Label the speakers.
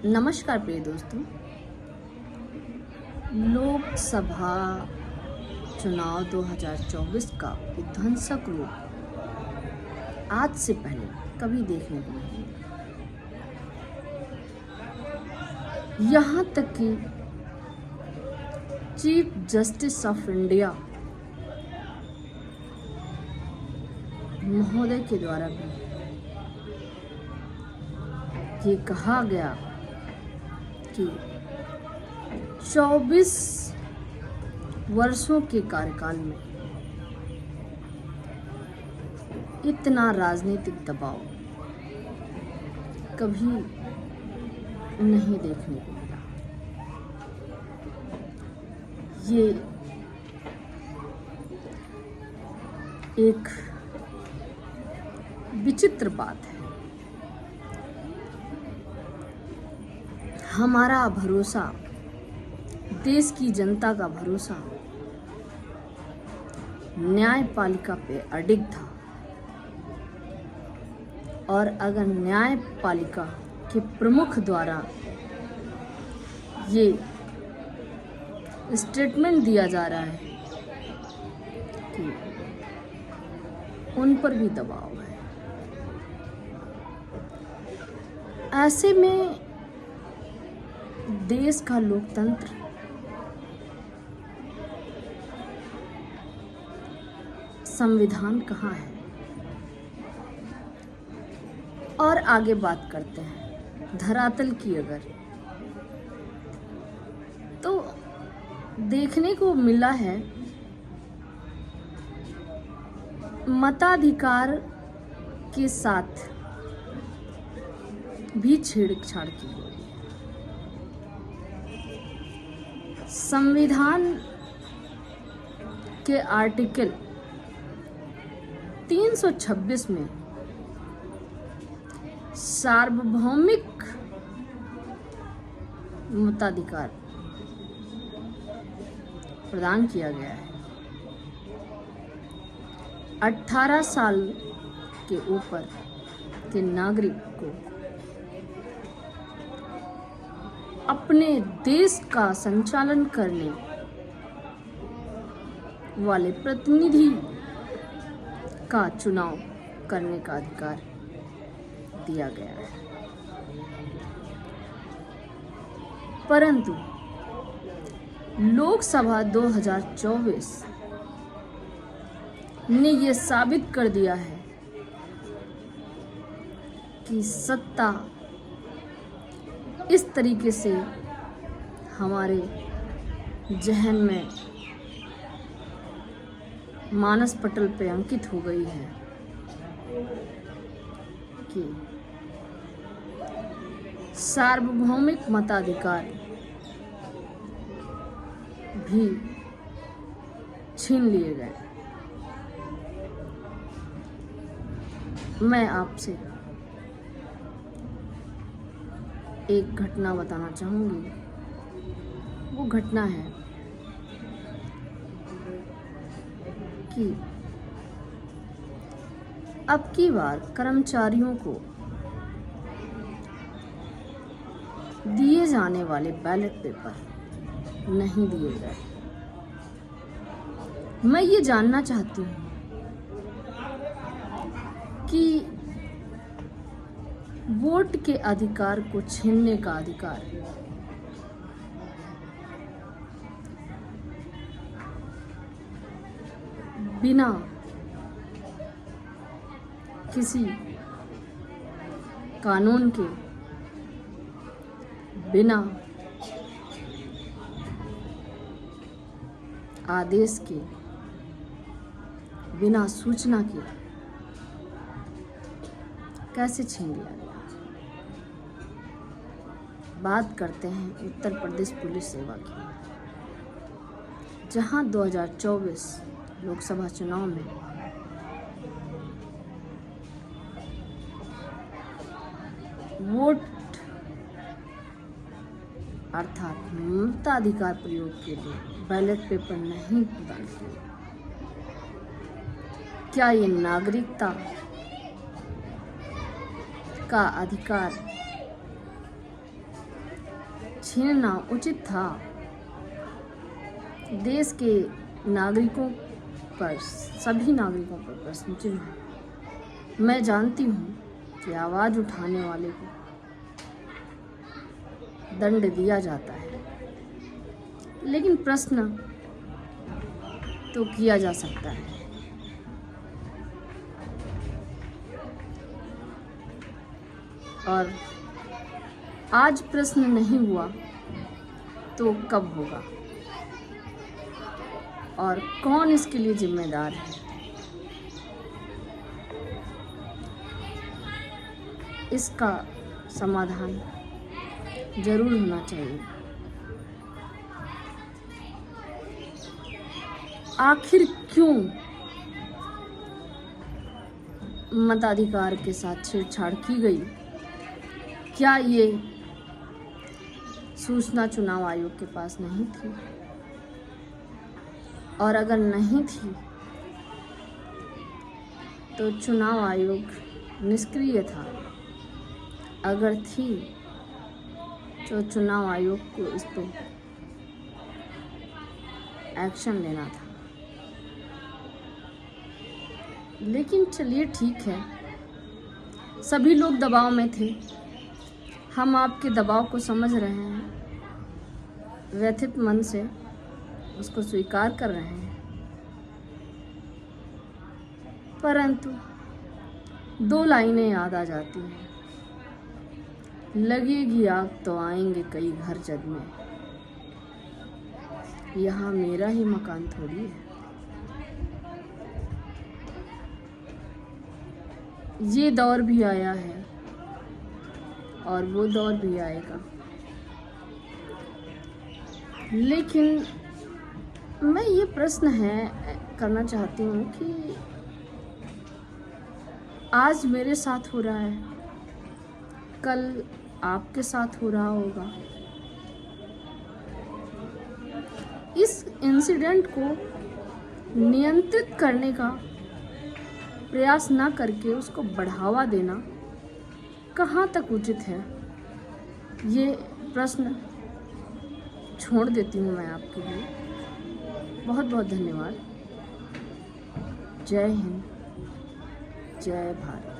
Speaker 1: नमस्कार प्रिय दोस्तों। लोकसभा चुनाव 2024 का विध्वंसक रूप आज से पहले कभी देखने को नहीं मिला। यहाँ तक कि चीफ जस्टिस ऑफ इंडिया महोदय के द्वारा भी ये कहा गया कि 24 वर्षों के कार्यकाल में इतना राजनीतिक दबाव कभी नहीं देखने को मिला। ये एक विचित्र बात है। हमारा भरोसा, देश की जनता का भरोसा न्यायपालिका पे अडिग था, और अगर न्यायपालिका के प्रमुख द्वारा ये स्टेटमेंट दिया जा रहा है कि उन पर भी दबाव है, ऐसे में देश का लोकतंत्र संविधान कहाँ है। और आगे बात करते हैं धरातल की। अगर तो देखने को मिला है मताधिकार के साथ भी छेड़छाड़ की गई। संविधान के आर्टिकल 326 में सार्वभौमिक मताधिकार प्रदान किया गया है। 18 साल के ऊपर के नागरिक को अपने देश का संचालन करने वाले प्रतिनिधि का चुनाव करने का अधिकार दिया गया है। परंतु लोकसभा 2024 ने यह साबित कर दिया है कि सत्ता इस तरीके से हमारे जहन में मानस पटल पे अंकित हो गई है कि सार्वभौमिक मताधिकार भी छीन लिए गए। मैं आपसे एक घटना बताना चाहूँगी। वो घटना है कि अब की बार कर्मचारियों को दिए जाने वाले बैलेट पेपर नहीं दिए गए। मैं ये जानना चाहती हूँ कि वोट के अधिकार को छीनने का अधिकार बिना किसी कानून के, बिना आदेश के, बिना सूचना के कैसे छीन लिया गया। बात करते हैं उत्तर प्रदेश पुलिस सेवा की, जहां 2024 लोकसभा चुनाव में वोट अर्थात मताधिकार प्रयोग के लिए बैलेट पेपर नहीं प्रदान किए। क्या ये नागरिकता का अधिकार छीनना उचित था। देश के नागरिकों पर, सभी नागरिकों पर प्रश्न चिन्ह है। मैं जानती हूँ कि आवाज़ उठाने वाले को दंड दिया जाता है, लेकिन प्रश्न तो किया जा सकता है। और आज प्रश्न नहीं हुआ तो कब होगा, और कौन इसके लिए जिम्मेदार है? इसका समाधान जरूर होना चाहिए। आखिर क्यों मताधिकार के साथ छेड़छाड़ की गई? क्या ये सूचना चुनाव आयोग के पास नहीं थी? और अगर नहीं थी तो चुनाव आयोग निष्क्रिय था। अगर थी तो चुनाव आयोग को इस पर एक्शन लेना था। लेकिन चलिए ठीक है, सभी लोग दबाव में थे, हम आपके दबाव को समझ रहे हैं, व्यथित मन से उसको स्वीकार कर रहे हैं। परंतु 2 लाइनें याद आ जाती हैं, लगेगी आग तो आएंगे कई घर जग में। यहाँ मेरा ही मकान थोड़ी है। ये दौर भी आया है और वो दौर भी आएगा। लेकिन मैं ये प्रश्न करना चाहती हूँ कि आज मेरे साथ हो रहा है, कल आपके साथ हो रहा होगा। इस इंसिडेंट को नियंत्रित करने का प्रयास ना करके उसको बढ़ावा देना कहाँ तक उचित है, ये प्रश्न छोड़ देती हूँ मैं आपके लिए। बहुत बहुत धन्यवाद। जय हिंद, जय भारत।